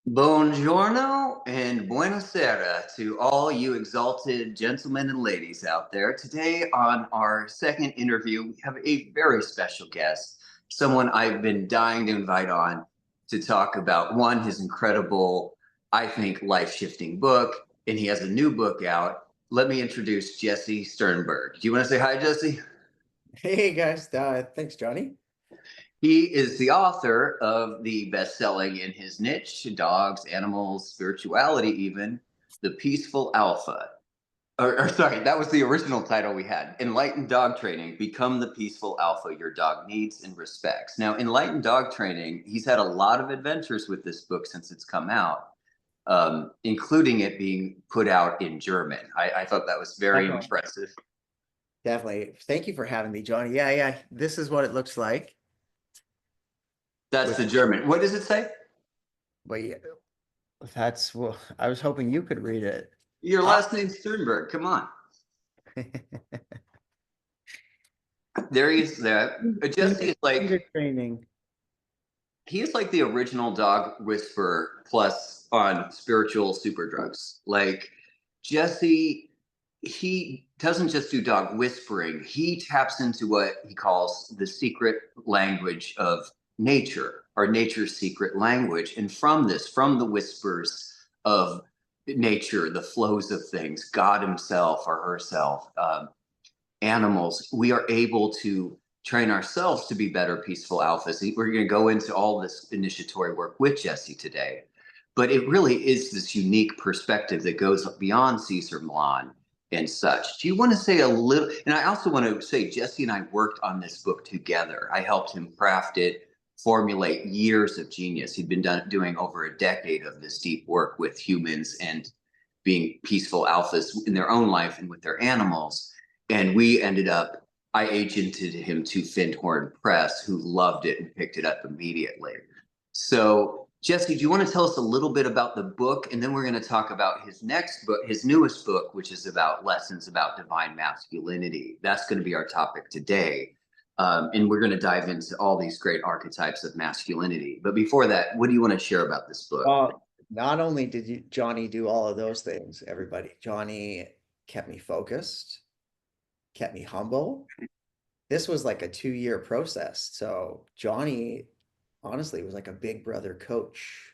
Buongiorno and buonasera to all you exalted gentlemen and ladies out there. Today, on our second interview, we have a very special guest, someone I've been dying to invite on to talk about his incredible, I think, life shifting book. And he has a new book out. Let me introduce Jesse Sternberg. Do you want to say hi, Jesse? Hey guys, thanks, Johnny. He is the author of the best-selling in his niche, dogs, animals, spirituality, even the Peaceful Alpha. Or sorry, that was the original title we had. Enlightened Dog Training, Become the Peaceful Alpha Your Dog Needs and Respects. Now, Enlightened Dog Training, he's had a lot of adventures with this book since it's come out, including it being put out in German. I thought that was very Definitely. impressive. Definitely. Thank you for having me, Johnny. Yeah. This is what it looks like. That's With, the German. What does it say? but yeah, that's well, I was hoping you could read it. Your Uh, last name's Sternberg. Come on. There he is. Jesse is Computer like training. he is like the original dog whisperer plus on spiritual super drugs. Like Jesse, he doesn't just do dog whispering. He taps into what he calls the secret language of nature, or nature's secret language. And from the whispers of nature, the flows of things, God Himself or herself, animals, we are able to train ourselves to be better peaceful alphas. We're going to go into all this initiatory work with Jesse today, but it really is this unique perspective that goes beyond Caesar Milan and such. Do you want to say a little? And I also want to say Jesse and I worked on this book together. I helped him craft it, formulate years of genius. He'd been doing over a decade of this deep work with humans and being peaceful alphas in their own life and with their animals. And we ended up, I agented him to Findhorn Press, who loved it and picked it up immediately. So, Jesse, do you want to tell us a little bit about the book? And then we're going to talk about his next book, his newest book, which is about lessons about divine masculinity. That's going to be our topic today. And we're going to dive into all these great archetypes of masculinity. But before that, what do you want to share about this book? Not only did Johnny do all of those things, everybody, Johnny kept me focused, kept me humble. This was like a 2-year process. So Johnny honestly was like a big brother coach,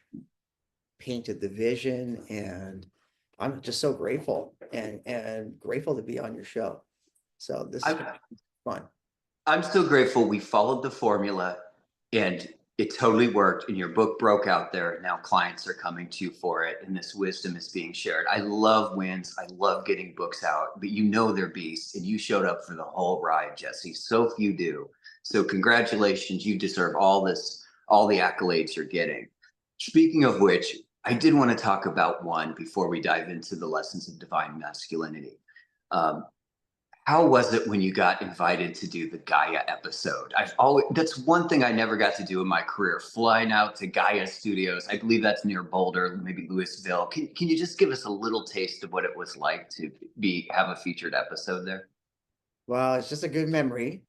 painted the vision, and I'm just so grateful and grateful to be on your show. So this is fun. I'm still grateful we followed the formula and it totally worked. And your book broke out there. Now clients are coming to you for it. And this wisdom is being shared. I love wins. I love getting books out, but you know they're beasts. And you showed up for the whole ride, Jesse. So few do. So congratulations. You deserve all this, all the accolades you're getting. Speaking of which, I did want to talk about one before we dive into the lessons of divine masculinity. Um, how was it when you got invited to do the Gaia episode? That's one thing I never got to do in my career, flying out to Gaia Studios. I believe that's near Boulder, maybe Louisville. Can you just give us a little taste of what it was like to have a featured episode there? Well, it's just a good memory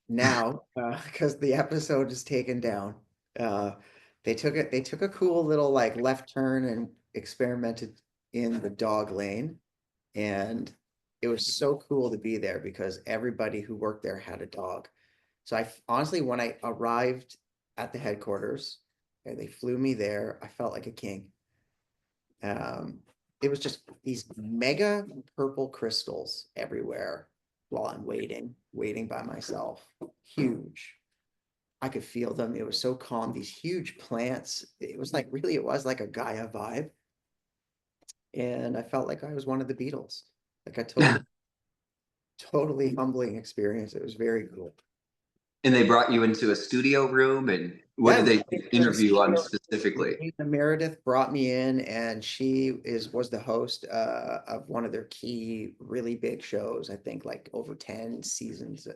now because the episode is taken down. Uh, they took a cool little like left turn and experimented in the dog lane. And it was so cool to be there because everybody who worked there had a dog. So honestly, when I arrived at the headquarters and they flew me there, I felt like a king. Um, it was just these mega purple crystals everywhere while I'm waiting by myself. Huge. I could feel them. It was so calm. These huge plants. It was like really, it was like a Gaia vibe. And I felt like I was one of the Beatles. Like a totally humbling experience. It was very cool. And they brought you into a studio room, and what Yeah, did we they came to the interview on studio. specifically? Meredith brought me in, and she was the host of one of their key, really big shows. I think like over 10 seasons.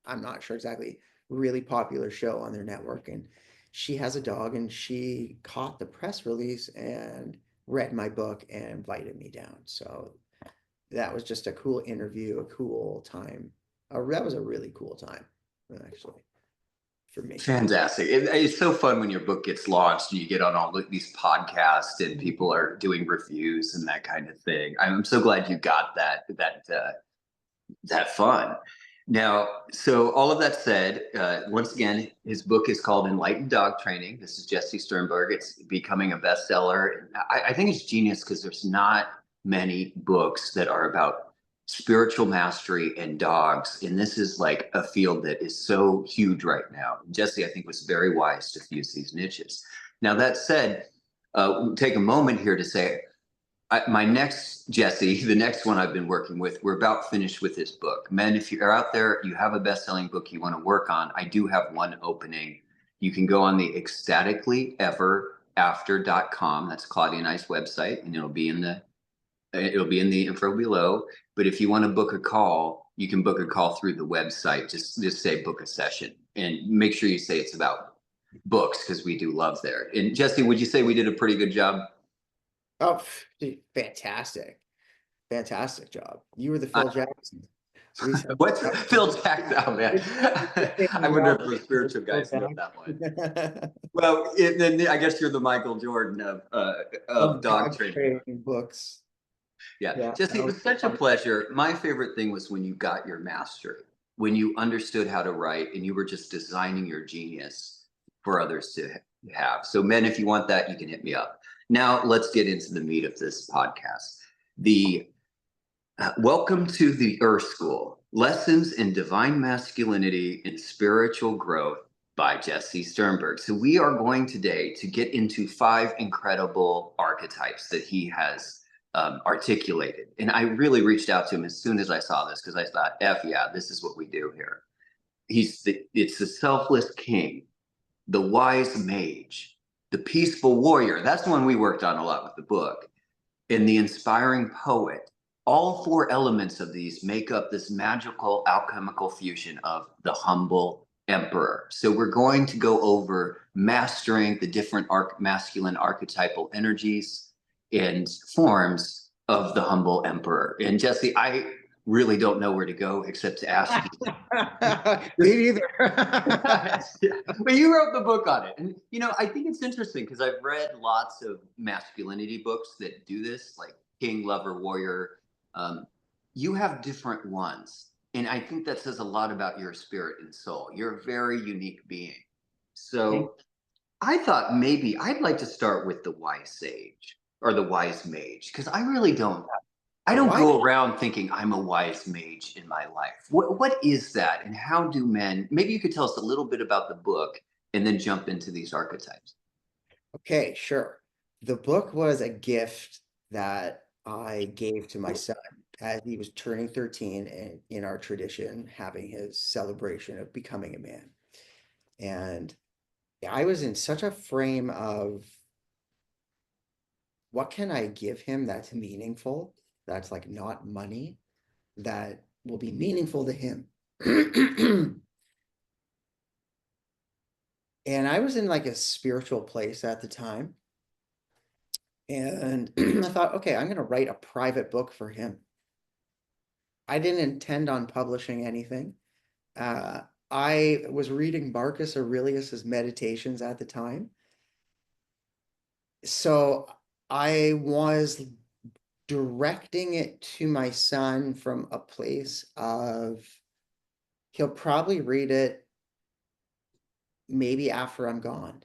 I'm not sure exactly. Really popular show on their network, and she has a dog, and she caught the press release and read my book and invited me down. So that was just a cool interview, a cool time. That was a really cool time, actually. for me. Fantastic. It's so fun when your book gets launched and you get on all these podcasts and people are doing reviews and that kind of thing. I'm so glad you got that fun. Now, so all of that said, once again, his book is called Enlightened Dog Training. This is Jesse Sternberg. It's becoming a bestseller. I think it's genius because there's not many books that are about spiritual mastery and dogs. And this is like a field that is so huge right now. Jesse, I think, was very wise to fuse these niches. Now, that said, we'll take a moment here to say, my next Jesse, the next one I've been working with, we're about finished with this book. Men, if you're out there, you have a best-selling book you want to work on, I do have one opening. You can go on the ecstaticallyeverafter.com. That's Claudia and I's website, and it'll be in the info below. But if you want to book a call, you can book a call through the website. Just say book a session, and make sure you say it's about books because we do love there. And Jesse, would you say we did a pretty good job? Oh, fantastic. Fantastic job. You were the Phil Jackson. What's Phil Jackson? Oh, man. I wonder if the spiritual guys know that one. Well, then I guess you're the Michael Jordan of dog training books. Yeah, Jesse, it was such a pleasure. My favorite thing was when you got your mastery, when you understood how to write and you were just designing your genius for others to have. So, men, if you want that, you can hit me up. Now, let's get into the meat of this podcast. Welcome to the Earth School, Lessons in Divine Masculinity and Spiritual Growth by Jesse Sternberg. So we are going today to get into 5 incredible archetypes that he has articulated. And I really reached out to him as soon as I saw this because I thought, yeah, this is what we do here. It's the Selfless King, the Wise Mage, the Peaceful Warrior. That's the one we worked on a lot with the book. And the Inspiring Poet. All 4 elements of these make up this magical alchemical fusion of the Humble Emperor. So we're going to go over mastering the different masculine archetypal energies and forms of the Humble Emperor. And Jesse, I really don't know where to go except to ask you. Me neither. But you wrote the book on it. And, I think it's interesting because I've read lots of masculinity books that do this, like King, Lover, Warrior. You have different ones. And I think that says a lot about your spirit and soul. You're a very unique being. So I thought maybe I'd like to start with the Wise Sage or the Wise Mage, because I really don't. I don't go around thinking I'm a wise mage in my life. What is that, and how do men? Maybe you could tell us a little bit about the book, and then jump into these archetypes. Okay, sure. The book was a gift that I gave to my son as he was turning 13 and in our tradition, having his celebration of becoming a man. And I was in such a frame of what can I give him that's meaningful, that's like not money, that will be meaningful to him. And I was in like a spiritual place at the time. And I thought, okay, I'm going to write a private book for him. I didn't intend on publishing anything. I was reading Marcus Aurelius's Meditations at the time. So I was directing it to my son from a place of, he'll probably read it maybe after I'm gone.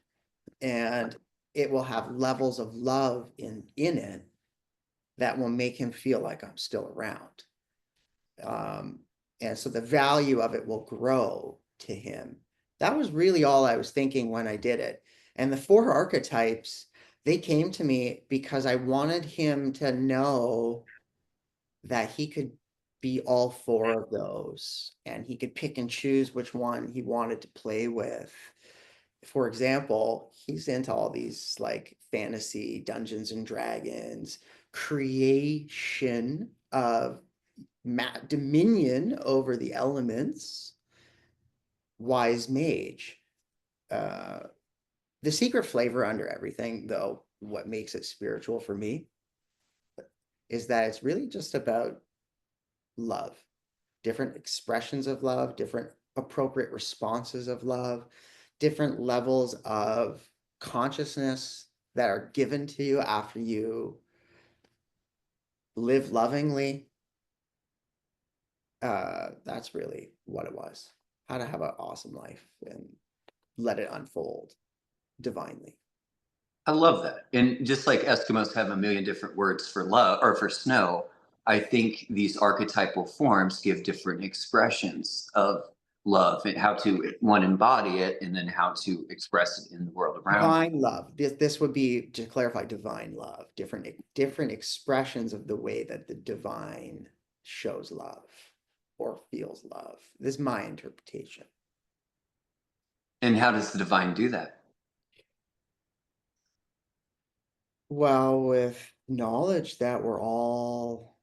And it will have levels of love in it that will make him feel like I'm still around. And so the value of it will grow to him. That was really all I was thinking when I did it. And the 4 archetypes, they came to me because I wanted him to know that he could be all 4 of those, and he could pick and choose which one he wanted to play with. For example, he's into all these like fantasy, Dungeons and Dragons, creation of dominion over the elements, Wise Mage. The secret flavor under everything, though, what makes it spiritual for me, is that it's really just about love, different expressions of love, different appropriate responses of love. different levels of consciousness that are given to you after you live lovingly. That's really what it was. How to have an awesome life and let it unfold divinely. I love that. And just like Eskimos have a million different words for love or for snow, I think these archetypal forms give different expressions of love and how to one embody it and then how to express it in the world around you. Divine love. This would be, to clarify, divine love. Different expressions of the way that the divine shows love or feels love. This is my interpretation. And how does the divine do that? Well, with knowledge that we're all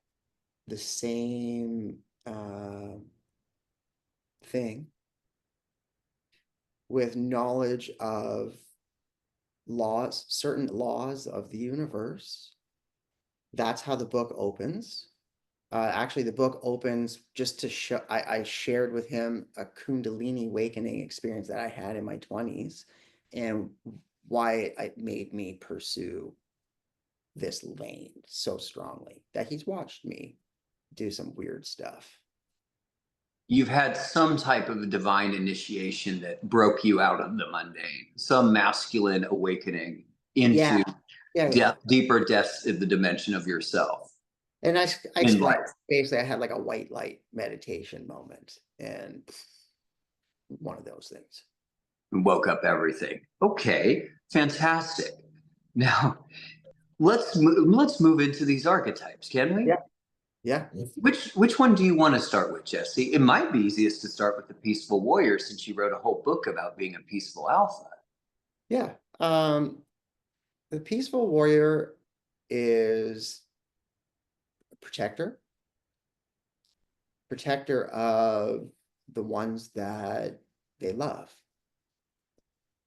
the same thing, with knowledge of laws, certain laws of the universe. That's how the book opens. Actually, the book opens just to show. I shared with him a Kundalini awakening experience that I had in my 20s and why it made me pursue this lane so strongly that he's watched me do some weird stuff. You've had some type of a divine initiation that broke you out of the mundane, some masculine awakening Yeah, into yeah. deeper depths of the dimension of yourself And I in explained, life. basically I had like a white light meditation moment and one of those things. And woke up everything. Okay, fantastic. Now let's move into these archetypes, can we? Yeah, yeah, Which one do you want to start with, Jesse? It might be easiest to start with the peaceful warrior since you wrote a whole book about being a peaceful alpha. yeah. The peaceful warrior is a protector of the ones that they love.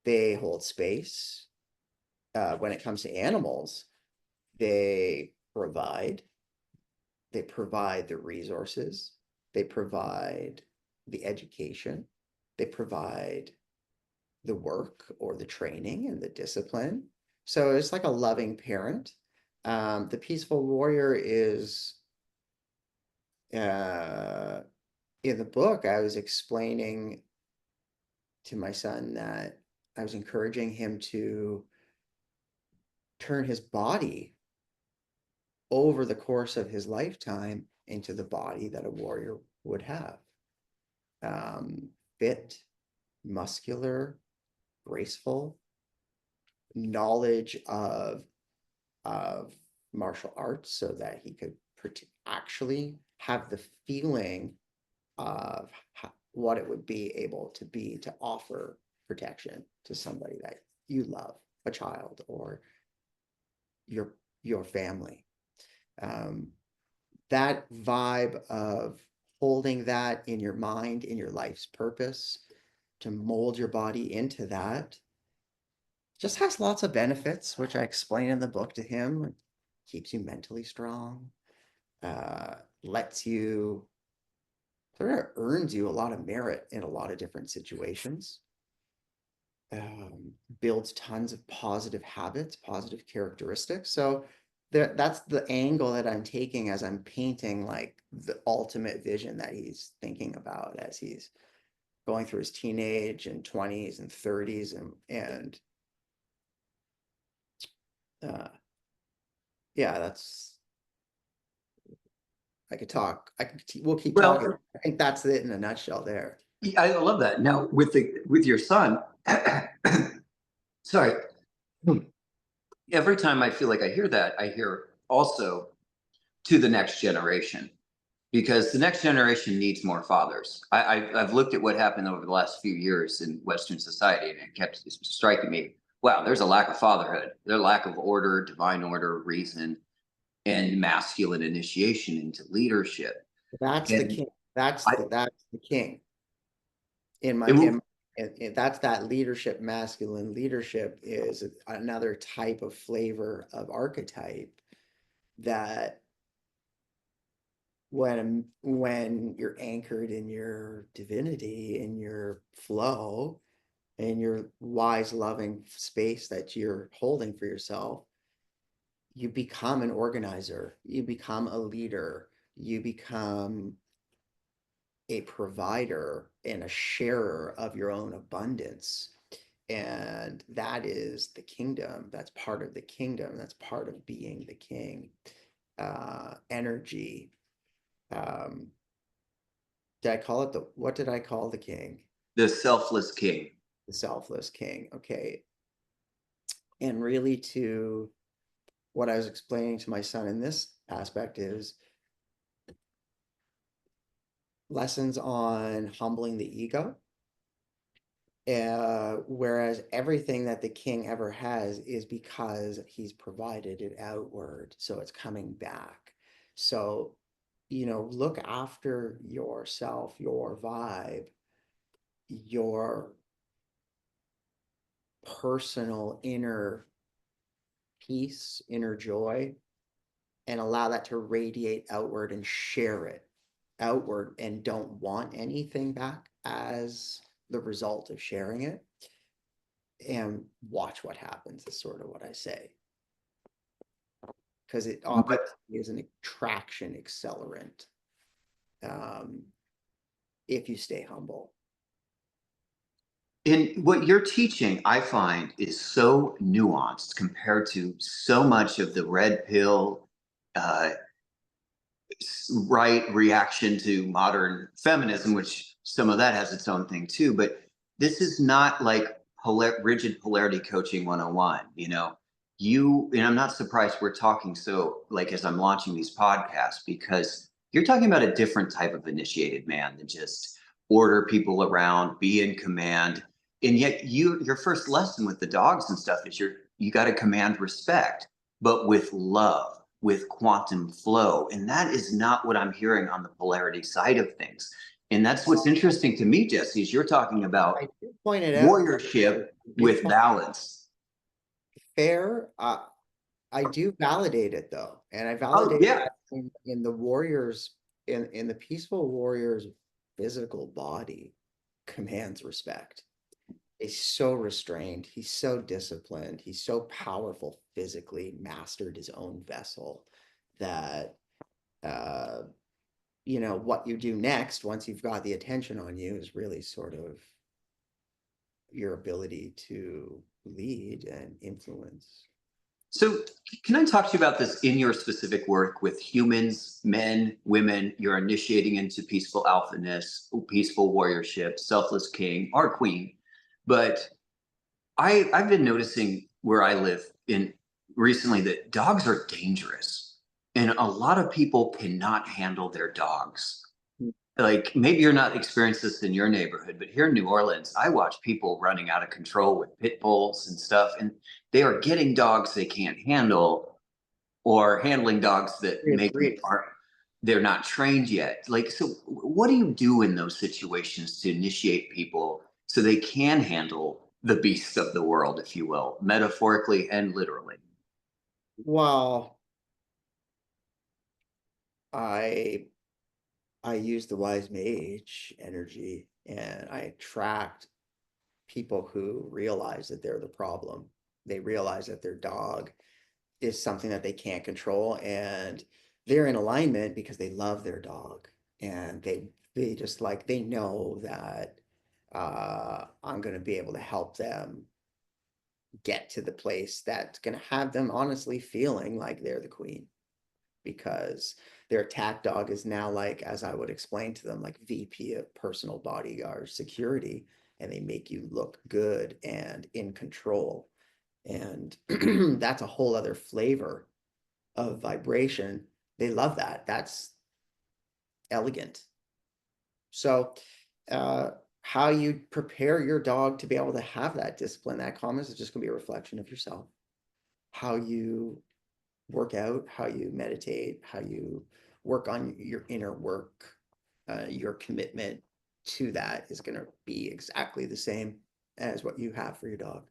They hold space. When it comes to animals, they provide. They provide the resources. They provide the education. They provide the work or the training and the discipline. So it's like a loving parent. The peaceful warrior is uh, in the book. I was explaining to my son that I was encouraging him to turn his body over the course of his lifetime into the body that a warrior would have. Um, Fit, muscular, graceful, knowledge of martial arts so that he could actually have the feeling of what it would be able to be to offer protection to somebody that you love, a child or your your family. Um, that vibe of holding that in your mind, in your life's purpose, to mold your body into that just has lots of benefits, which I explain in the book to him. It keeps you mentally strong, lets you, sort of earns you a lot of merit in a lot of different situations, builds tons of positive habits, positive characteristics. So that's the angle that I'm taking as I'm painting like the ultimate vision that he's thinking about as he's going through his teenage and 20s and 30s and uh, yeah, that's I could talk. We'll keep talking. Well, I think that's it in a nutshell there. I love that. Now with your son, sorry. Every time I feel like I hear that, I hear also to the next generation because the next generation needs more fathers. I've looked at what happened over the last few years in Western society, and it kept striking me. Wow, there's a lack of fatherhood. There's a lack of order, divine order, reason, and masculine initiation into leadership. That's the And king. I, That's the king in my it, and that's that leadership. Masculine leadership is another type of flavor of archetype that when you're anchored in your divinity, in your flow, in your wise, loving space that you're holding for yourself, you become an organizer, you become a leader, you become a provider and a sharer of your own abundance. And that is the kingdom. That's part of the kingdom. That's part of being the king. Energy. Um, did I call it what did I call the king? The selfless king. The selfless king. Okay. And really, to what I was explaining to my son in this aspect is lessons on humbling the ego. Whereas everything that the king ever has is because he's provided it outward. So it's coming back. So, look after yourself, your vibe, your personal inner peace, inner joy, and allow that to radiate outward and share it outward, and don't want anything back as the result of sharing it, and watch what happens is sort of what I say, because it But obviously is an attraction accelerant, um, if you stay humble. in what you're teaching, I find is so nuanced compared to so much of the red pill, uh, right reaction to modern feminism, which some of that has its own thing too. But this is not like rigid polarity coaching 101. And I'm not surprised we're talking so like as I'm launching these podcasts, because you're talking about a different type of initiated man than just order people around, be in command. And yet your first lesson with the dogs and stuff is you got to command respect, but with love, with quantum flow. And that is not what I'm hearing on the polarity side of things. And that's what's interesting to me, Jesse, is you're talking about I do point it out. warriorship I do with point balance. fair. I do validate it though, and I Oh, validate yeah. it in the warriors, in the peaceful warrior's physical body commands respect. He's so restrained. He's so disciplined. He's so powerful physically, mastered his own vessel that, uh, what you do next, once you've got the attention on you, is really sort of your ability to lead and influence. So, can I talk to you about this in your specific work with humans, men, women? You're initiating into peaceful alphaness, peaceful warriorship, selfless king or queen. But I've been noticing where I live in recently that dogs are dangerous, and a lot of people cannot handle their dogs. Like maybe you're not experiencing this in your neighborhood, but here in New Orleans, I watch people running out of control with pit bulls and stuff, and they are getting dogs they can't handle or handling dogs that make them Agreed. are they're not trained yet. Like, so what do you do in those situations to initiate people so they can handle the beasts of the world, if you will, metaphorically and literally? Well, I I use the wise mage energy, and I attract people who realize that they're the problem. They realize that their dog is something that they can't control, and they're in alignment because they love their dog, and they just like they know that I'm going to be able to help them get to the place that's going to have them honestly feeling like they're the queen, because their attack dog is now, like, as I would explain to them, like VP of personal bodyguard security, and they make you look good and in control. And that's a whole other flavor of vibration. They love that. That's elegant. So, how you prepare your dog to be able to have that discipline, that calmness, is just going to be a reflection of yourself. How you work out, how you meditate, how you work on your inner work, your commitment to that is going to be exactly the same as what you have for your dog.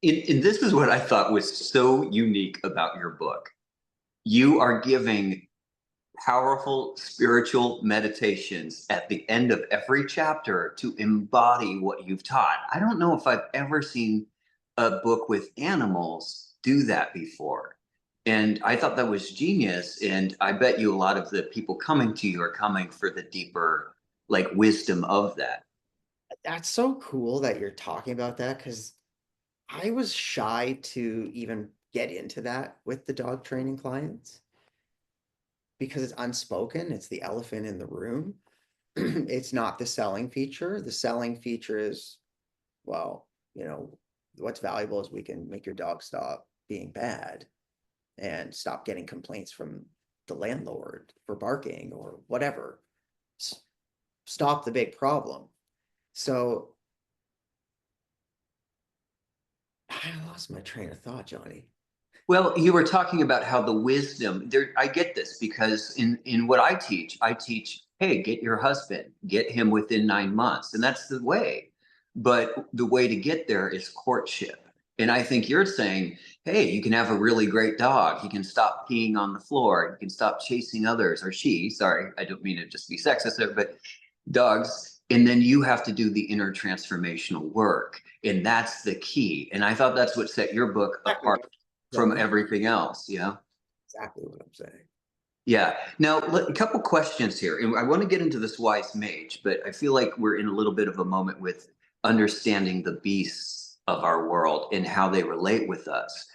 And this is what I thought was so unique about your book. You are giving powerful spiritual meditations at the end of every chapter to embody what you've taught. I don't know if I've ever seen a book with animals do that before. And I thought that was genius. And I bet you a lot of the people coming to you are coming for the deeper, like, wisdom of that. That's so cool that you're talking about that because I was shy to even get into that with the dog training clients because it's unspoken. It's the elephant in the room. It's not the selling feature. The selling feature is, well, what's valuable is we can make your dog stop being bad and stop getting complaints from the landlord for barking or whatever. Stop the big problem. So I lost my train of thought, Johnny. Well, you were talking about how the wisdom there. I get this because in what I teach, hey, get your husband, get him within 9 months, and that's the way. But the way to get there is courtship. And I think you're saying, hey, you can have a really great dog. He can stop peeing on the floor. He can stop chasing others, or she. Sorry, I don't mean to just be sexist there, but dogs. And then you have to do the inner transformational work, and that's the key. And I thought that's what set your book Exactly. apart from everything else. Yeah. Exactly what I'm saying. Yeah. Now, a couple questions here. And I want to get into this wise mage, but I feel like we're in a little bit of a moment with understanding the beasts of our world and how they relate with us.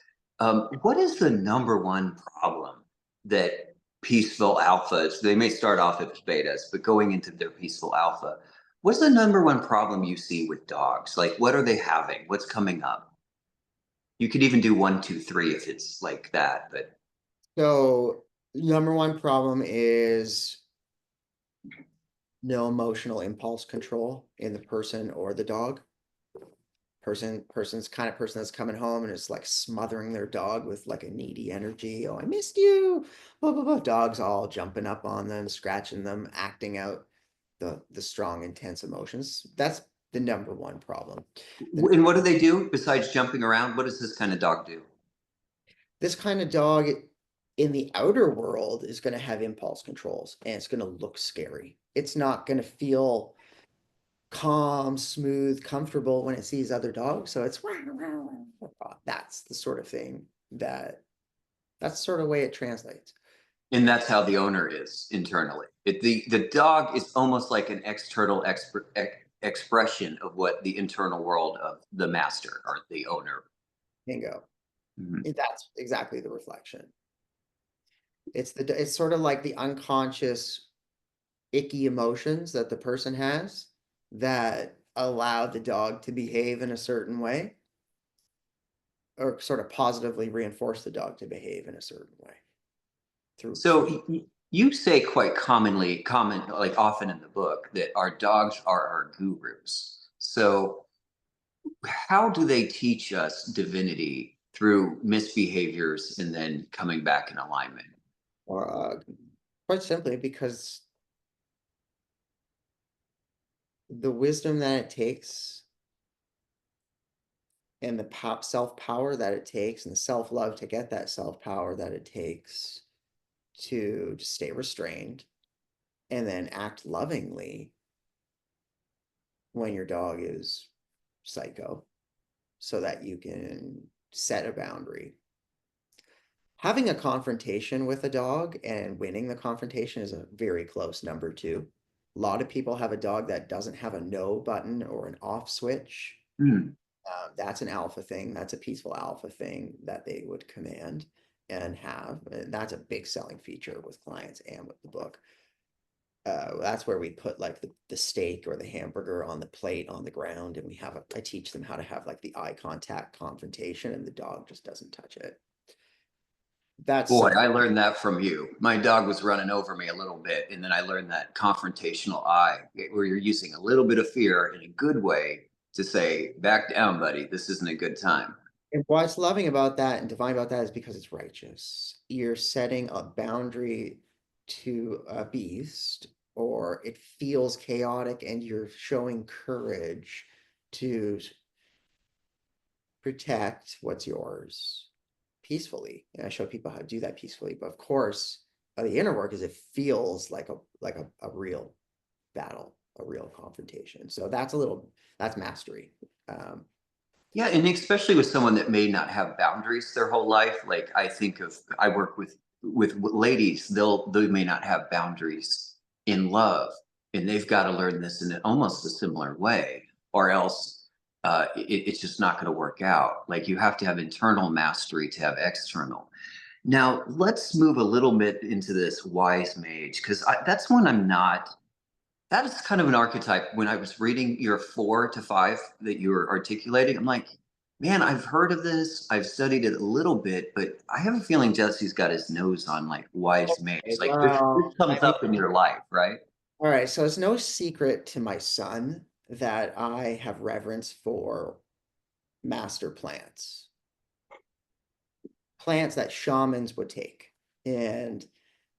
What is the number one problem that peaceful alphas, they may start off as betas, but going into their peaceful alpha, what's the number one problem you see with dogs? Like, what are they having? What's coming up? You could even do one, two, three if it's like that, but So, number one problem is no emotional impulse control in the person or the dog. Person's kind of person that's coming home and is like smothering their dog with like a needy energy. Oh, I missed you. Blah blah blah. Dogs all jumping up on them, scratching them, acting out the strong, intense emotions. That's the number one problem. The, and what do they do besides jumping around? What does this kind of dog do? this kind of dog in the outer world is going to have impulse controls and it's going to look scary. It's not going to feel calm, smooth, comfortable when it sees other dogs. So it's that's the sort of thing that's sort of way it translates. And that's how the owner is internally. The dog is almost like an external expression of what the internal world of the master or the owner. Bingo. Mhm. That's exactly the reflection. It's sort of like the unconscious icky emotions that the person has that allow the dog to behave in a certain way or sort of positively reinforce the dog to behave in a certain way through So you say quite common, like often in the book, that our dogs are our gurus. So how do they teach us divinity through misbehaviors and then coming back in alignment? quite simply because the wisdom that it takes and the self power that it takes and the self love to get that self power that it takes to stay restrained and then act lovingly when your dog is psycho so that you can set a boundary. Having a confrontation with a dog and winning the confrontation is a very close number two. A lot of people have a dog that doesn't have a no button or an off switch. Hmm. That's an alpha thing. That's a peaceful alpha thing that they would command and have. And that's a big selling feature with clients and with the book. That's where we put like the steak or the hamburger on the plate on the ground, and I teach them how to have like the eye contact confrontation, and the dog just doesn't touch it. That's Boy, some I learned that from you. My dog was running over me a little bit, and then I learned that confrontational eye, where you're using a little bit of fear in a good way to say, "Back down, buddy. This isn't a good time." and what's loving about that and divine about that is because it's righteous. You're setting a boundary to a beast, or it feels chaotic, and you're showing courage to protect what's yours peacefully. And I show people how to do that peacefully. But of course, the inner work is it feels like a real battle, a real confrontation. So that's mastery. Um, Yeah, and especially with someone that may not have boundaries their whole life. Like I work with ladies, they may not have boundaries in love, and they've got to learn this in almost a similar way, or else it's just not going to work out. Like you have to have internal mastery to have external. Now, let's move a little bit into this wise mage, because that's one I'm not. That is kind of an archetype. When I was reading your 4 to 5 that you were articulating, I'm like, man, I've heard of this. I've studied it a little bit, but I have a feeling Jesse's got his nose on like wise mage. Like this well, I comes mean, up in your life, right? all right, so it's no secret to my son that I have reverence for master plants, plants that shamans would take. And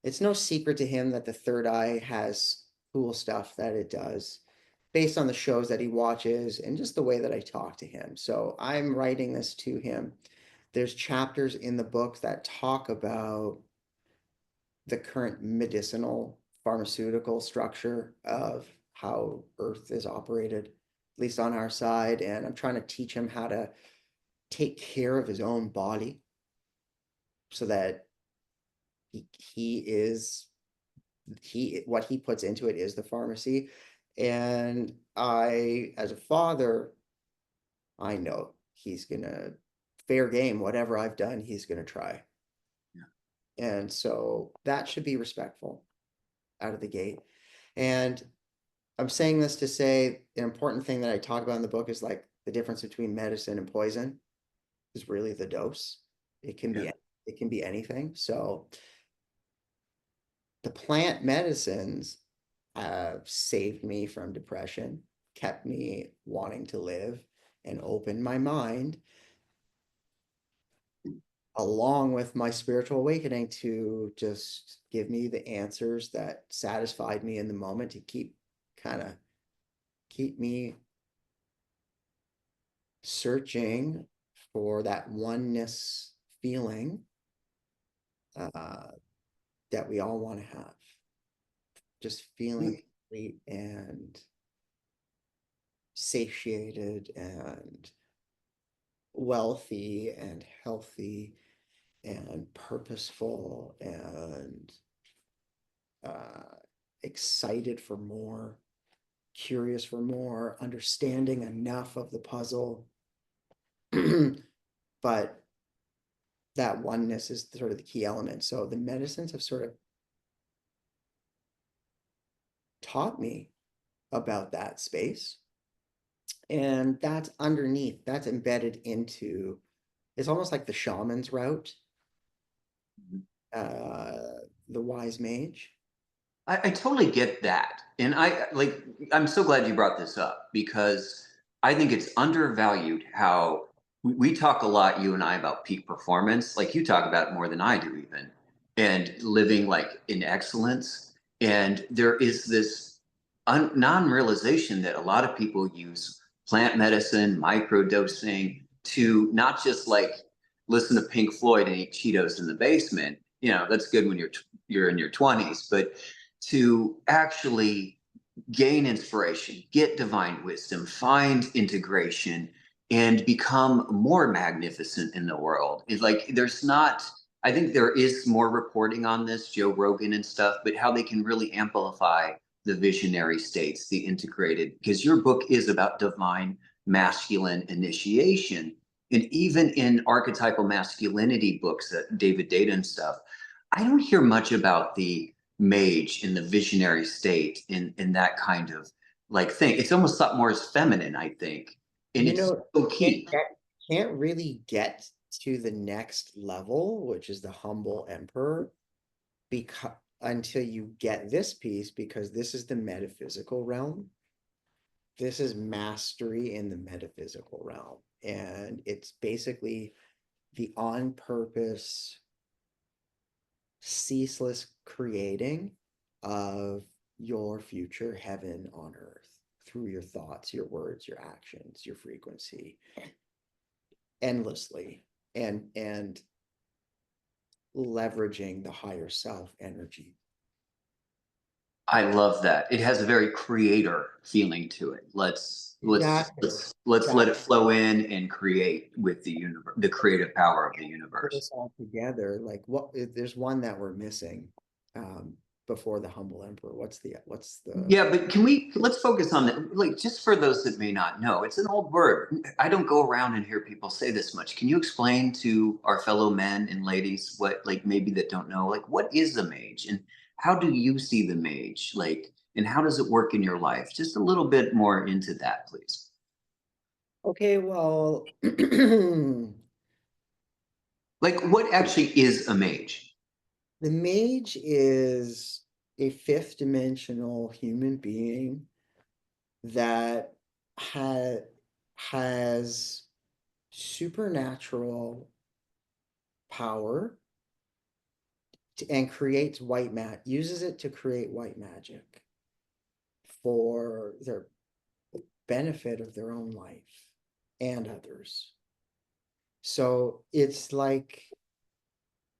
it's no secret to him that the third eye has cool stuff that it does based on the shows that he watches and just the way that I talk to him. So I'm writing this to him. There's chapters in the book that talk about the current medicinal pharmaceutical structure of how Earth is operated, at least on our side. And I'm trying to teach him how to take care of his own body so that he is what he puts into it is the pharmacy. And I, as a father, I know he's gonna fair game, whatever I've done, he's gonna try. And so that should be respectful out of the gate. And I'm saying this to say an important thing that I talk about in the book is like the difference between medicine and poison is really the dose. It can Yeah. be it can be anything. So the plant medicines have saved me from depression, kept me wanting to live, and opened my mind, along with my spiritual awakening, to just give me the answers that satisfied me in the moment to kind of keep me searching for that oneness feeling uh, that we all want to have. Just feeling complete and satiated and wealthy and healthy and purposeful and uh, excited for more, curious for more, understanding enough of the puzzle. But that oneness is sort of the key element. So the medicines have sort of taught me about that space. And that's underneath, that's embedded into, it's almost like the shaman's route, the wise mage. I totally get that. And I'm so glad you brought this up because I think it's undervalued how we talk a lot, you and I, about peak performance. Like you talk about it more than I do, even, and living like in excellence. And there is this non realization that a lot of people use plant medicine, microdosing to not just like listen to Pink Floyd and eat Cheetos in the basement. You know, that's good when you're in your 20s, but to actually gain inspiration, get divine wisdom, find integration, and become more magnificent in the world. It's like there's not, I think there is more reporting on this, Joe Rogan and stuff, but how they can really amplify the visionary states, the integrated, because your book is about divine masculine initiation. And even in archetypal masculinity books, that David Data and stuff, I don't hear much about the mage in the visionary state in that kind of like thing. It's almost thought more as feminine, I think. And You it's know, so can't key. can't really get to the next level, which is the humble emperor, because until you get this piece, because this is the metaphysical realm. This is mastery in the metaphysical realm. And it's basically the on purpose, ceaseless creating of your future heaven on earth through your thoughts, your words, your actions, your frequency, endlessly. And leveraging the higher self energy. I love that. It has a very creator feeling to it. Exactly. Let's let Exactly. it flow in and create with the universe, the creative power of the Put universe. us all together. Like what there's one that we're missing um before the humble emperor. What's the Yeah, but let's focus on that. Like, just for those that may not know, it's an old word. I don't go around and hear people say this much. Can you explain to our fellow men and ladies what, like, maybe that don't know, like, what is a mage and how do you see the mage? Like, and how does it work in your life? Just a little bit more into that, please. Okay, well, the Like, what actually is a mage? mage is a fifth dimensional human being that ha has supernatural power and creates uses it to create white magic for their benefit of their own life and others. So it's like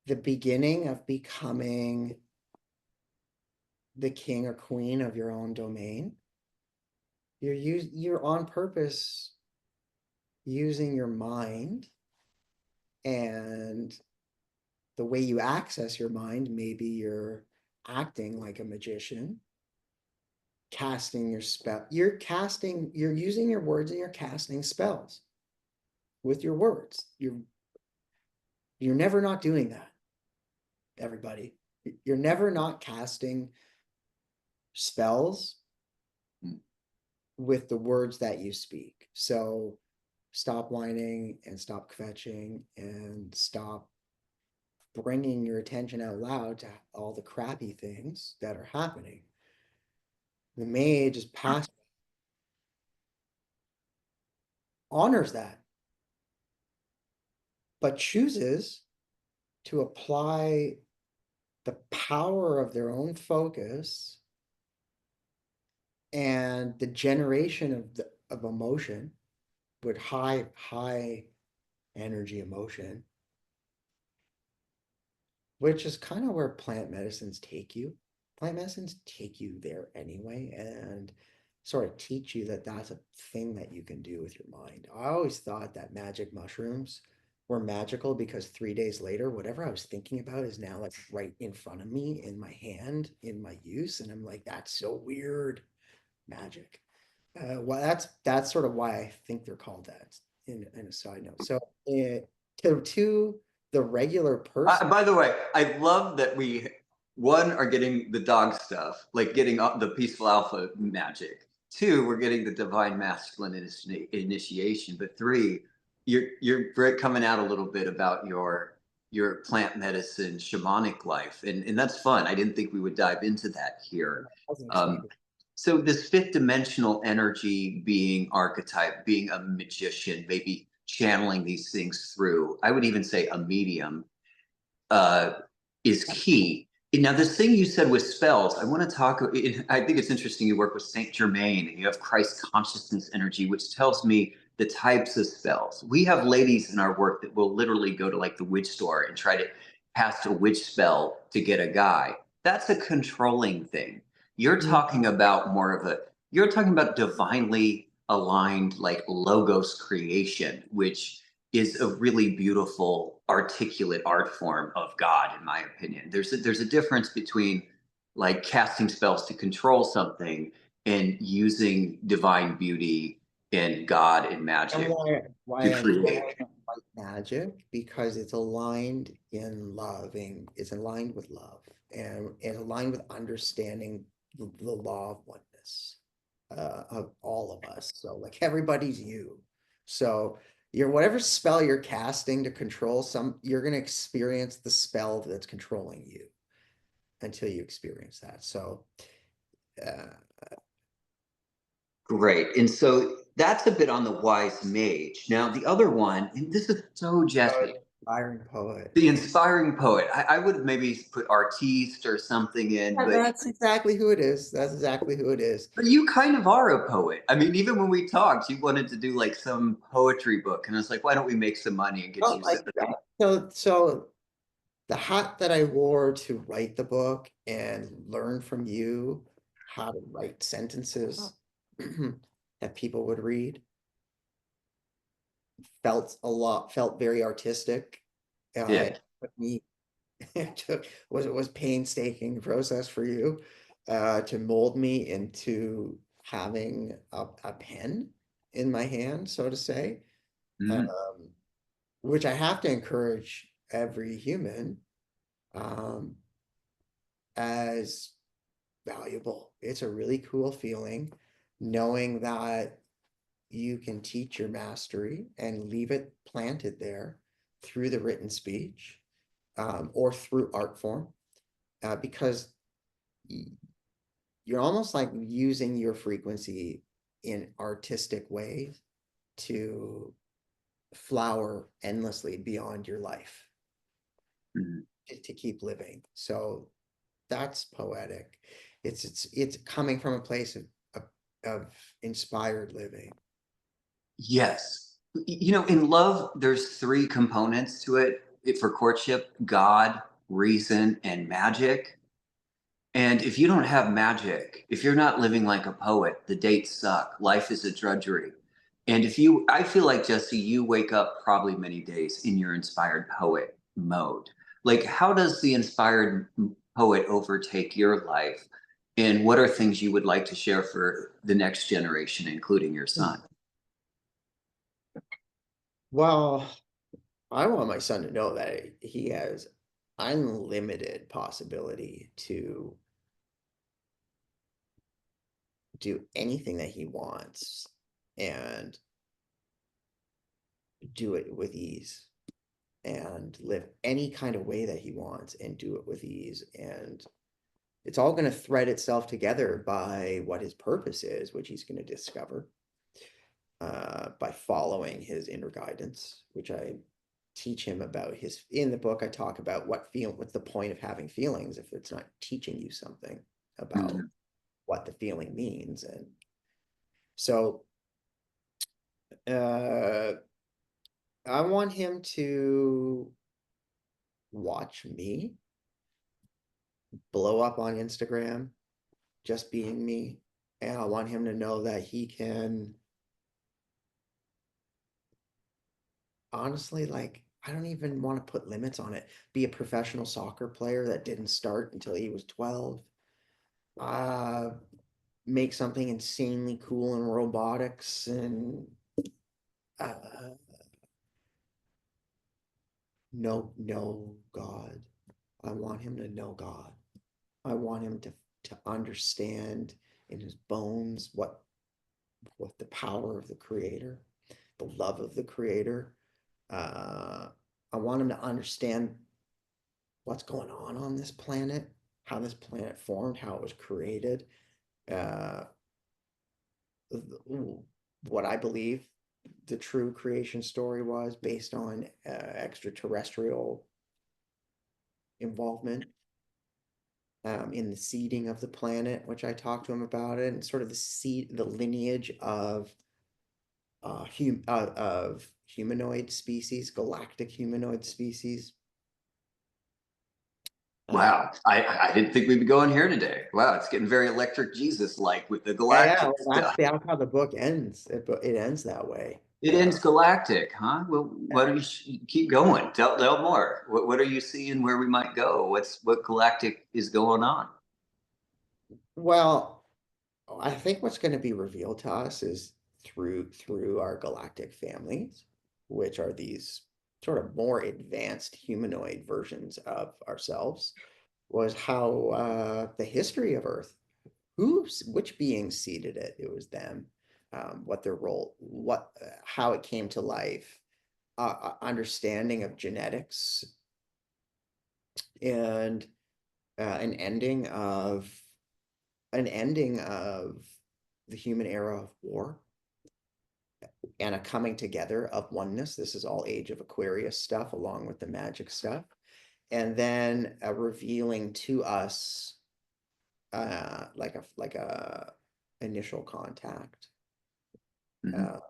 the beginning of becoming the king or queen of your own domain. You're on purpose using your mind, and the way you access your mind, maybe you're acting like a magician, casting your spell. You're using your words and you're casting spells with your words. You're never not doing that, everybody. You're never not casting spells with the words that you speak. So stop whining and stop kvetching and stop bringing your attention out loud to all the crappy things that are happening. The mage is past, honors that, but chooses to apply the power of their own focus and the generation of emotion with high energy emotion, which is kind of where plant medicines take you. Plant medicines take you there anyway, and sort of teach you that that's a thing that you can do with your mind. I always thought that magic mushrooms were magical because 3 days later, whatever I was thinking about is now like right in front of me in my hand in my use, and I'm like, that's so weird, magic. Well, that's sort of why I think they're called that. In a side note, so to the regular person. By the way, I love that we, one, are getting the dog stuff, like getting the peaceful alpha magic. Two, we're getting the divine masculine initiation. But three, you're coming out a little bit about your plant medicine shamanic life, and that's fun. I didn't think we would dive into that here. Wasn't Um, expected. so this fifth dimensional energy being archetype, being a magician, maybe channeling these things through, I would even say a medium, uh, is key. Now, this thing you said with spells, I want to talk. I think it's interesting you work with Saint Germain and you have Christ consciousness energy, which tells me the types of spells. We have ladies in our work that will literally go to like the witch store and try to cast a witch spell to get a guy. That's a controlling thing. You're Mm. talking about more of a, you're talking about divinely aligned, like logos creation, which is a really beautiful, articulate art form of God, in my opinion. There's a difference between like casting spells to control something and using divine beauty and God and And magic why to I'm calling create. it white magic, because it's aligned in loving, it's aligned with love, and it's aligned with understanding the law of oneness of all of us. So like everybody's you. So you're whatever spell you're casting to control you're gonna experience the spell that's controlling you until you experience that. So uh, Great. And so that's a bit on the wise mage. Now, the other one, and this is so Jesse, inspiring poet. the inspiring poet. I would maybe put artiste or something in, Yeah, but that's exactly who it is. That's exactly who it is. you kind of are a poet. I mean, even when we talked, you wanted to do like some poetry book, and I was like, why don't we make some money and get Oh you my some? God. So the hat that I wore to write the book and learn from you how to write sentences that people would read felt very artistic. Yeah. It took me, it was painstaking process for you to mold me into having a pen in my hand, so to say, Mhm. um, which I have to encourage every human um, as valuable. It's a really cool feeling knowing that you can teach your mastery and leave it planted there through the written speech or through art form because you're almost like using your frequency in artistic ways to flower endlessly beyond your life Mhm. to keep living. So that's poetic. It's coming from a place of, of inspired living. Yes. In love, there's three components to it for courtship: God, reason, and magic. And if you don't have magic, if you're not living like a poet, the dates suck. Life is a drudgery. And I feel like, Jesse, you wake up probably many days in your inspired poet mode. Like, how does the inspired poet overtake your life? And what are things you would like to share for the next generation, including your son? Well, I want my son to know that he has unlimited possibility to do anything that he wants and do it with ease and live any kind of way that he wants and do it with ease. And it's all going to thread itself together by what his purpose is, which he's going to discover by following his inner guidance, which I teach him about his in the book. I talk about what's the point of having feelings if it's not teaching you something about Mhm. what the feeling means. And so uh I want him to watch me blow up on Instagram just being me. And I want him to know that he can honestly, like, I don't even want to put limits on it. Be a professional soccer player that didn't start until he was 12. Uh, Make something insanely cool in robotics and uh, know God. I want him to know God. I want him to understand in his bones what the power of the creator, the love of the creator. Uh, I want him to understand what's going on this planet, how this planet formed, how it was created, uh, what I believe the true creation story was based on extraterrestrial involvement in the seeding of the planet, which I talked to him about it, and sort of the lineage of humanoid species, galactic humanoid species. Uh, Wow, I didn't think we'd be going here today. Wow, it's getting very Electric Jesus like with the yeah, galactic well, stuff. that's how the book ends. It ends that way. It ends galactic, huh? Well, Yeah. why don't you keep going? Tell more. What are you seeing where we might go? What galactic is going on? Well, I think what's going to be revealed to us is through our galactic families, which are these sort of more advanced humanoid versions of ourselves, was how the history of Earth, which beings seeded it. It was them. What their role, how it came to life, understanding of genetics, and an ending of the human era of war and a coming together of oneness. This is all Age of Aquarius stuff, along with the magic stuff, and then a revealing to us, like a initial contact, Mhm. uh,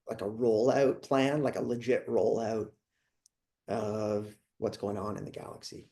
like a rollout plan, like a legit rollout of what's going on in the galaxy.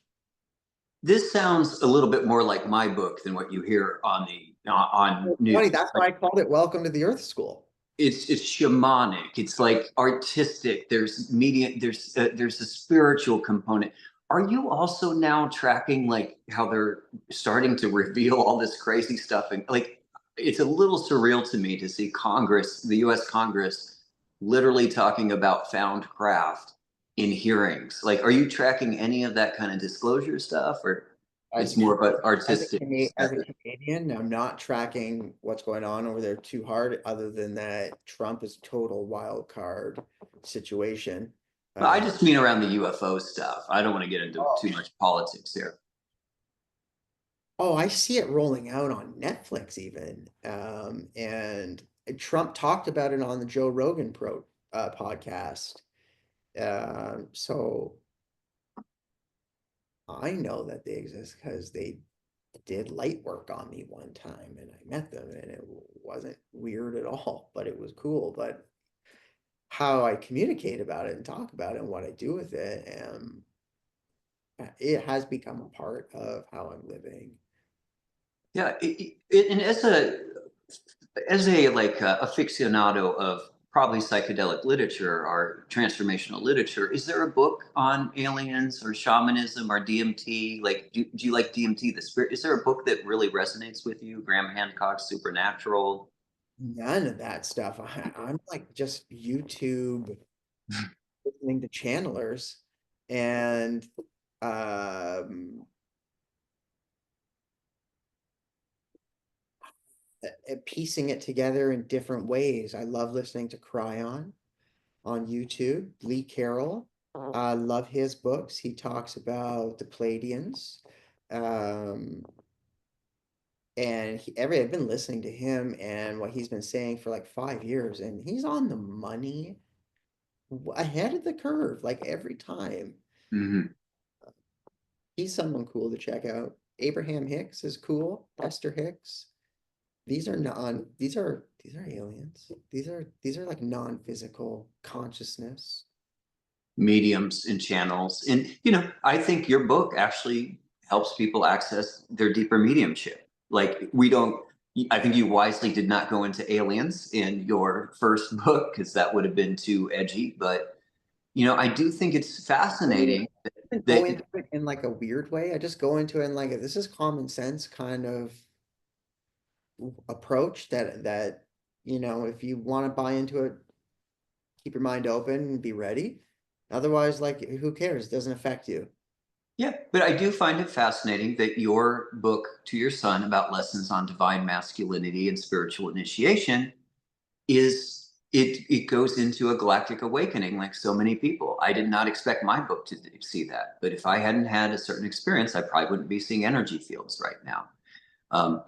This sounds a little bit more like my book than what you hear on the on It's funny, news. that's why I called it Welcome to the Earth School. It's shamanic. It's like artistic. There's media. There's a spiritual component. Are you also now tracking like how they're starting to reveal all this crazy stuff? And like, it's a little surreal to me to see Congress, the U.S. Congress, literally talking about found craft in hearings. Like, are you tracking any of that kind of disclosure stuff, or As a, it's more about as a, artistic? As a Canadian, I'm not tracking what's going on over there too hard, other than that Trump is total wild card situation. But I Uh, just mean around the UFO stuff. I don't want to get into oh, too much politics here. oh, I see it rolling out on Netflix even. And Trump talked about it on the Joe Rogan podcast. So I know that they exist because they did light work on me one time and I met them and it wasn't weird at all, but it was cool. But how I communicate about it and talk about it and what I do with it, it has become a part of how I'm living. Yeah, and as a like aficionado of probably psychedelic literature or transformational literature, is there a book on aliens or shamanism or DMT? Like, do you like DMT, the spirit? Is there a book that really resonates with you? Graham Hancock's Supernatural? None of that stuff. I'm like just YouTube listening to channelers and um piecing it together in different ways. I love listening to Cryon on YouTube. Lee Carroll, I love his books. He talks about the Pleiadians. Um, and I've been listening to him and what he's been saying for like 5 years, and he's on the money, ahead of the curve, like every time. Hmm. He's someone cool to check out. Abraham Hicks is cool. Esther Hicks. These are aliens. These are like non-physical consciousness. Mediums and channels. And, I think your book actually helps people access their deeper mediumship. Like, I think you wisely did not go into aliens in your first book because that would have been too edgy. But, I do think it's fascinating Go that, into it in like a weird way. I just go into it and like this is common sense kind of approach that if you want to buy into it, keep your mind open and be ready. Otherwise, like who cares? It doesn't affect you. yeah, but I do find it fascinating that your book to your son about lessons on divine masculinity and spiritual initiation it goes into a galactic awakening like so many people. I did not expect my book to see that, but if I hadn't had a certain experience, I probably wouldn't be seeing energy fields right now.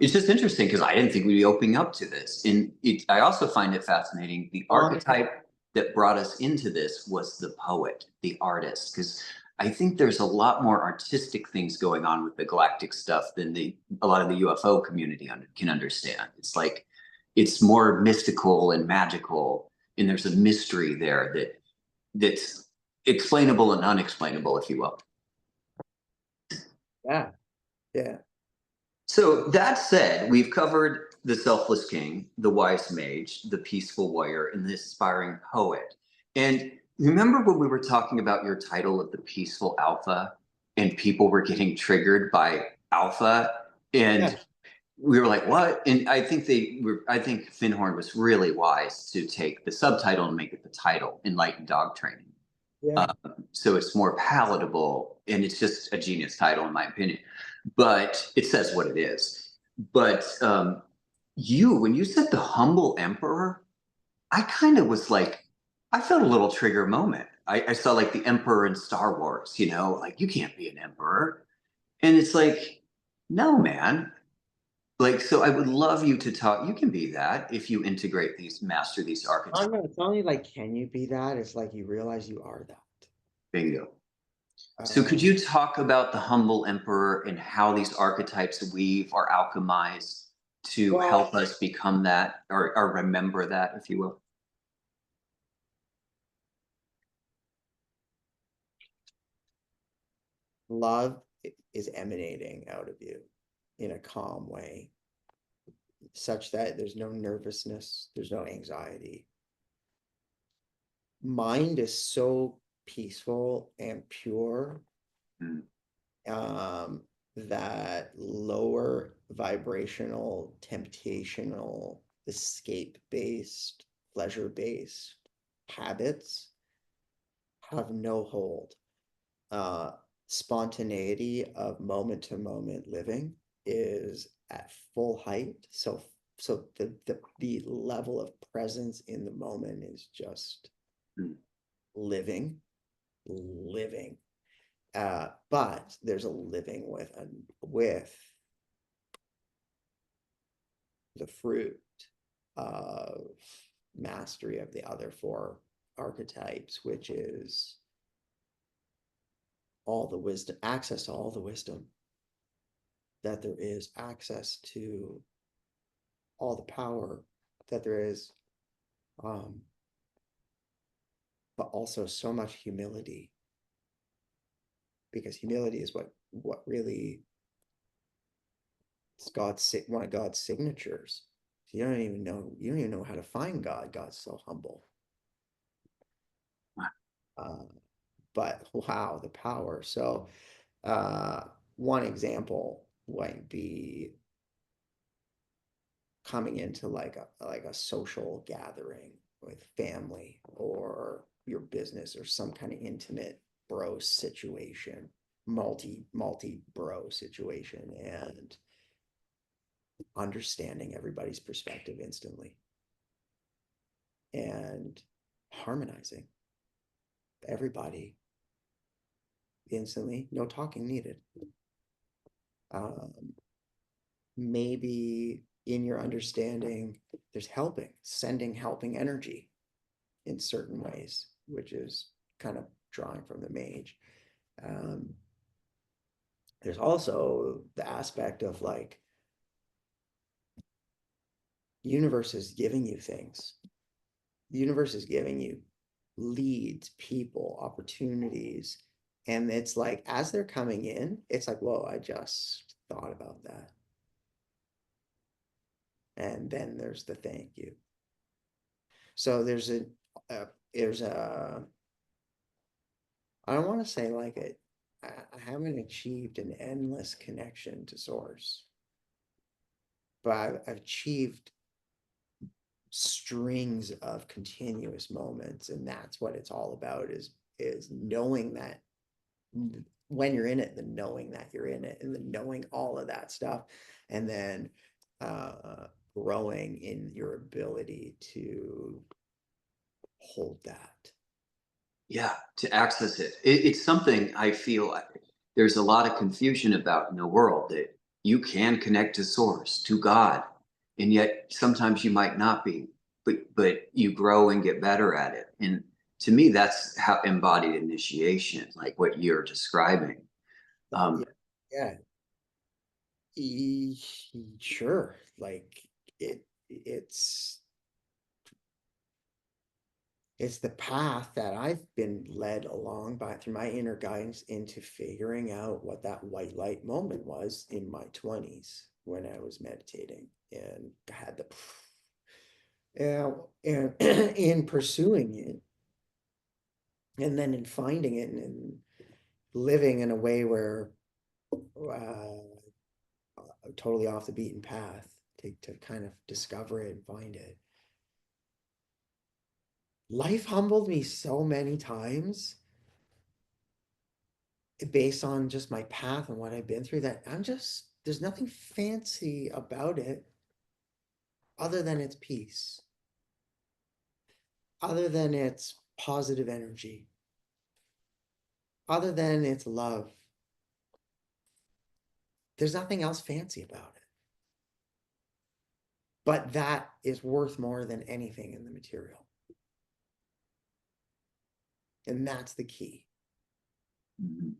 It's just interesting because I didn't think we'd be opening up to this. And I also find it fascinating. The Um, archetype that brought us into this was the poet, the artist, because I think there's a lot more artistic things going on with the galactic stuff than a lot of the UFO community can understand. It's like it's more mystical and magical, and there's a mystery there that's explainable and unexplainable, if you will. yeah, yeah. So that said, we've covered the selfless king, the wise mage, the peaceful warrior, and the aspiring poet. And remember when we were talking about your title of the peaceful alpha, and people were getting triggered by alpha, Yeah, and we were like, "What?" And I think Finhorn was really wise to take the subtitle and make it the title, Enlightened Dog Training. yeah. So it's more palatable, and it's just a genius title in my opinion, but it says what it is. But when you said the humble emperor, I kind of was like, I felt a little trigger moment. I saw like the emperor in Star Wars, like you can't be an emperor. And it's like, no, man. Like, so I would love you to talk. You can be that if you master these I archetypes. don't know. It's only like, can you be that? It's like you realize you are that. Bingo. So could Um, you talk about the humble emperor and how these archetypes weave or alchemize to well, help us become that or remember that, if you will? Love is emanating out of you in a calm way, such that there's no nervousness, there's no anxiety. Mind is so peaceful and pure, Mm. that lower vibrational, temptational, escape-based, pleasure-based habits have no hold. Spontaneity of moment to moment living is at full height. So the level of presence in the moment is just Mm. living, living. But there's a living with the fruit of mastery of the other four archetypes, which is all the wisdom, access to all the wisdom that there is, access to all the power that there is, but also so much humility, because humility is what really is one of God's signatures. You don't even know how to find God. God's so humble. But wow, the power. So one example might be coming into like a social gathering with family or your business or some kind of intimate bro situation, multi bro situation, and understanding everybody's perspective instantly and harmonizing everybody instantly, no talking needed. Maybe in your understanding, there's sending helping energy in certain ways, which is kind of drawing from the Mage. There's also the aspect of like, universe is giving you things. The universe is giving you leads, people, opportunities. And it's like, as they're coming in, it's like, whoa, I just thought about that. And then there's the thank you. So there's a, I don't want to say like it, I haven't achieved an endless connection to source, but I've achieved strings of continuous moments, and that's what it's all about, is knowing that when you're in it, the knowing that you're in it, and the knowing all of that stuff, and then growing in your ability to hold that. Yeah, to access it. It's something I feel there's a lot of confusion about in the world, that you can connect to source, to God, and yet sometimes you might not be, but you grow and get better at it. And to me, that's how embodied initiation, like what you're describing. Yeah, yeah. Sure. Like it's it's the path that I've been led along by through my inner guidance into figuring out what that white light moment was in my 20s when I was meditating and had the and in pursuing it, and then in finding it, and living in a way where totally off the beaten path to kind of discover it and find it. Life humbled me so many times based on just my path and what I've been through, that there's nothing fancy about it other than its peace, other than its positive energy, other than its love. There's nothing else fancy about it. But that is worth more than anything in the material. And that's the key. Mhm.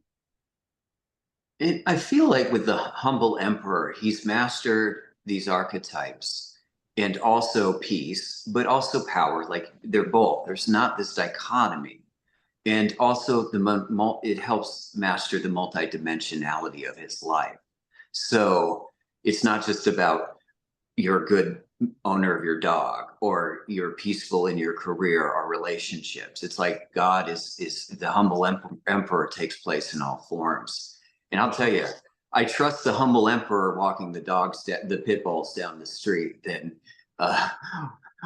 And I feel like with the humble emperor, he's mastered these archetypes and also peace, but also power. Like they're both. There's not this dichotomy. And also it helps master the multidimensionality of his life. So it's not just about you're a good owner of your dog or you're peaceful in your career or relationships. It's like God is the humble emperor takes place in all forms. And I'll tell you, I trust the humble emperor walking the dogs, the pit bulls down the street. Then, uh,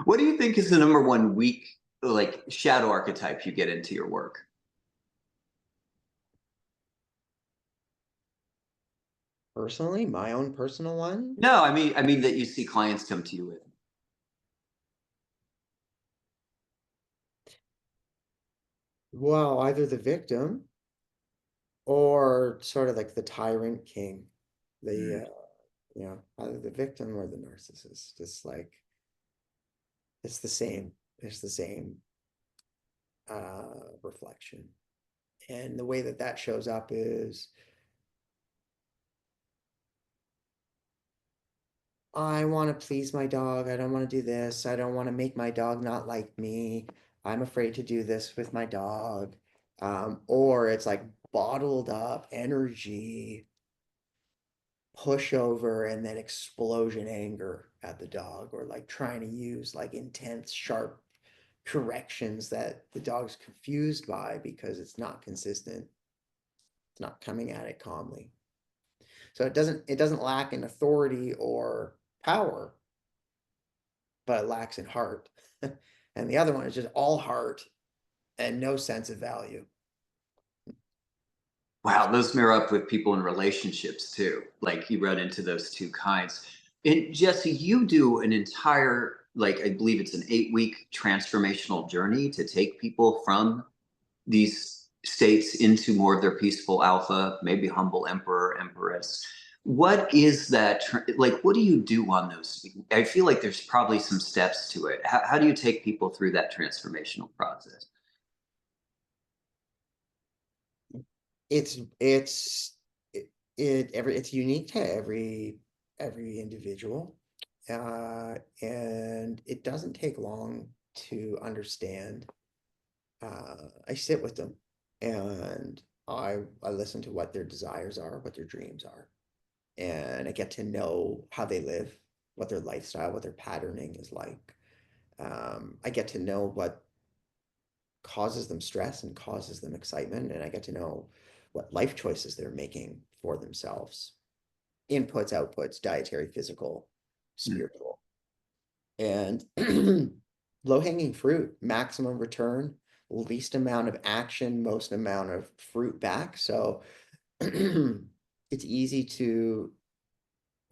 what do you think is the number one weak, like shadow archetype you get into your work? Personally, my own personal one. No, I mean that you see clients come to you with. Well, either the victim or sort of like the tyrant king, the either the victim or the narcissist. Just like it's the same. It's the same reflection, and the way that that shows up is I want to please my dog. I don't want to do this. I don't want to make my dog not like me. I'm afraid to do this with my dog. Or it's like bottled up energy, pushover, and then explosion anger at the dog, or like trying to use like intense, sharp corrections that the dog's confused by because it's not consistent. It's not coming at it calmly. So it doesn't lack in authority or power, but it lacks in heart. And the other one is just all heart and no sense of value. Wow, those mirror up with people in relationships too. Like you run into those two kinds. And Jesse, you do an entire, like, I believe it's an 8-week transformational journey to take people from these states into more of their peaceful alpha, maybe humble emperor, empress. What is that? Like, what do you do on those? I feel like there's probably some steps to it. How do you take people through that transformational process? It's unique to every individual, and it doesn't take long to understand. I sit with them, and I listen to what their desires are, what their dreams are, and I get to know how they live, what their lifestyle, what their patterning is like. I get to know what causes them stress and causes them excitement, and I get to know what life choices they're making for themselves. Inputs, outputs, dietary, physical, Mm. spiritual. And low-hanging fruit, maximum return, least amount of action, most amount of fruit back. So it's easy to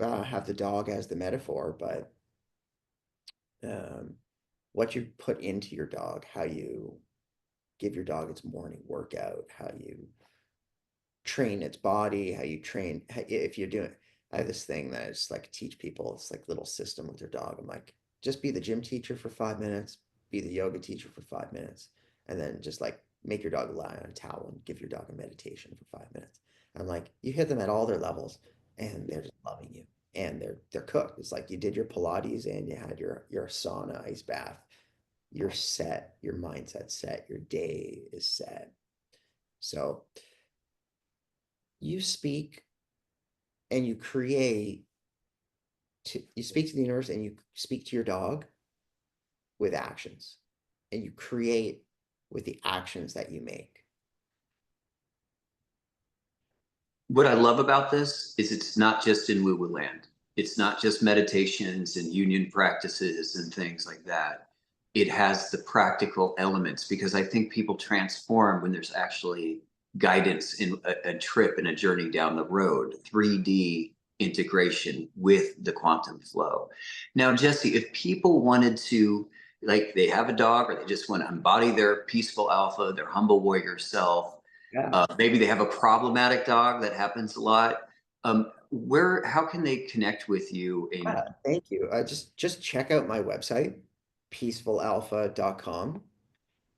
have the dog as the metaphor, but um, what you put into your dog, how you give your dog its morning workout, how you train its body, how you train, if you're doing, I have this thing that I just like teach people. It's like little system with their dog. I'm like, just be the gym teacher for 5 minutes, be the yoga teacher for 5 minutes, and then just like make your dog lie on a towel and give your dog a meditation for 5 minutes. I'm like, you hit them at all their levels, and they're just loving you, and they're cooked. It's like you did your Pilates and you had your sauna ice bath. You're set, your mindset set, your day is set. So you speak and you create you speak to the universe and you speak to your dog with actions, and you create with the actions that you make. What I love about this is it's not just in woo-woo land. It's not just meditations and union practices and things like that. It has the practical elements because I think people transform when there's actually guidance in a trip and a journey down the road, 3D integration with the quantum flow. Now, Jesse, if people wanted to, like they have a dog or they just want to embody their peaceful alpha, their humble warrior self, Yeah. maybe they have a problematic dog that happens a lot. How can they connect with you? And Thank you. Just check out my website, peacefulalpha.com.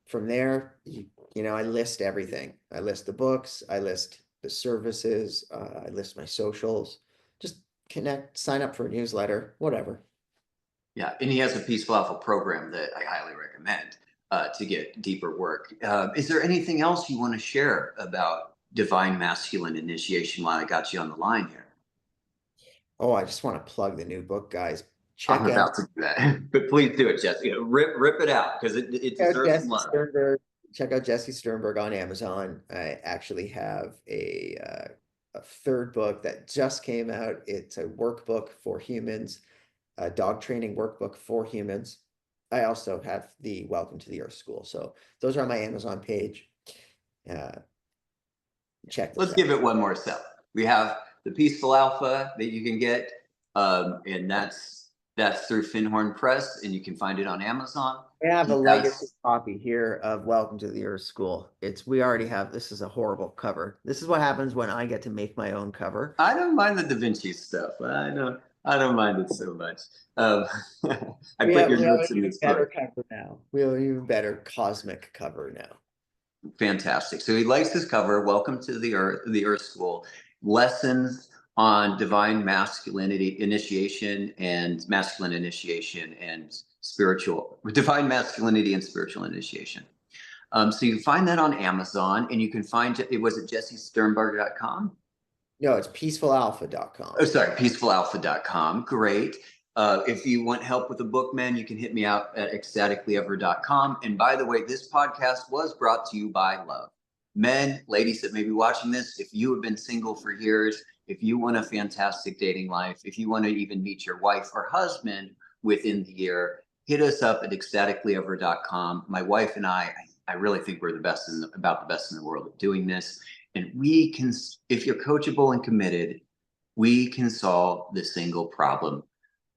From there, I list everything. I list the books, I list the services, I list my socials. Just connect, sign up for a newsletter, whatever. yeah, and he has a peaceful alpha program that I highly recommend. to get deeper work. Is there anything else you want to share about divine masculine initiation while I got you on the line here? Oh, I just want to plug the new book, guys. I'm Check out about to do that, but please do it, Jesse. Rip it out because it deserves some Jesse love. Sternberg. Check out Jesse Sternberg on Amazon. I actually have a third book that just came out. It's a workbook for humans, a dog training workbook for humans. I also have the Welcome to the Earth School. So those are on my Amazon page. Uh, Check those Let's out. give it one more step. We have the Peaceful Alpha that you can get, and that's through Finhorn Press, and you can find it on Amazon. I have a He legacy has. copy here of Welcome to the Earth School. We already have, this is a horrible cover. This is what happens when I get to make my own cover. I don't mind the Da Vinci stuff. I don't mind it so much. Um, I put your We have an notes in even this better book. cover now. We have an even better cosmic cover now. Fantastic. So he likes his cover. Welcome to the Earth School. Lessons on divine masculinity initiation and masculine initiation and spiritual divine masculinity and spiritual initiation. So you can find that on Amazon, and you can find it. Was it jessesternberg.com? No, it's peacefulalpha.com. Oh, sorry, peacefulalpha.com. Great. If you want help with the book, man, you can hit me out at ecstaticallyever.com. And by the way, this podcast was brought to you by love. Men, ladies that may be watching this, if you have been single for years, if you want a fantastic dating life, if you want to even meet your wife or husband within the year, hit us up at ecstaticallyever.com. My wife and I really think we're about the best in the world at doing this. And we can, if you're coachable and committed, we can solve the single problem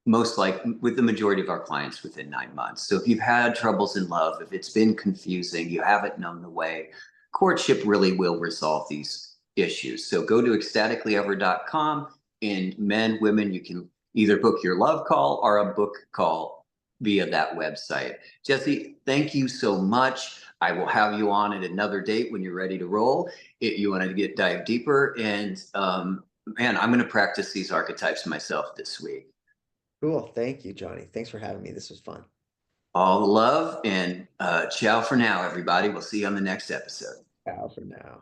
most like with the majority of our clients within 9 months. So if you've had troubles in love, if it's been confusing, you haven't known the way, courtship really will resolve these issues. So go to ecstaticallyever.com, and men, women, you can either book your love call or a book call via that website. Jesse, thank you so much. I will have you on at another date when you're ready to roll. If you want to dive deeper, and man, I'm going to practice these archetypes myself this week. Cool. Thank you, Johnny. Thanks for having me. This was fun. All the love, and ciao for now, everybody. We'll see you on the next episode. Ciao for now.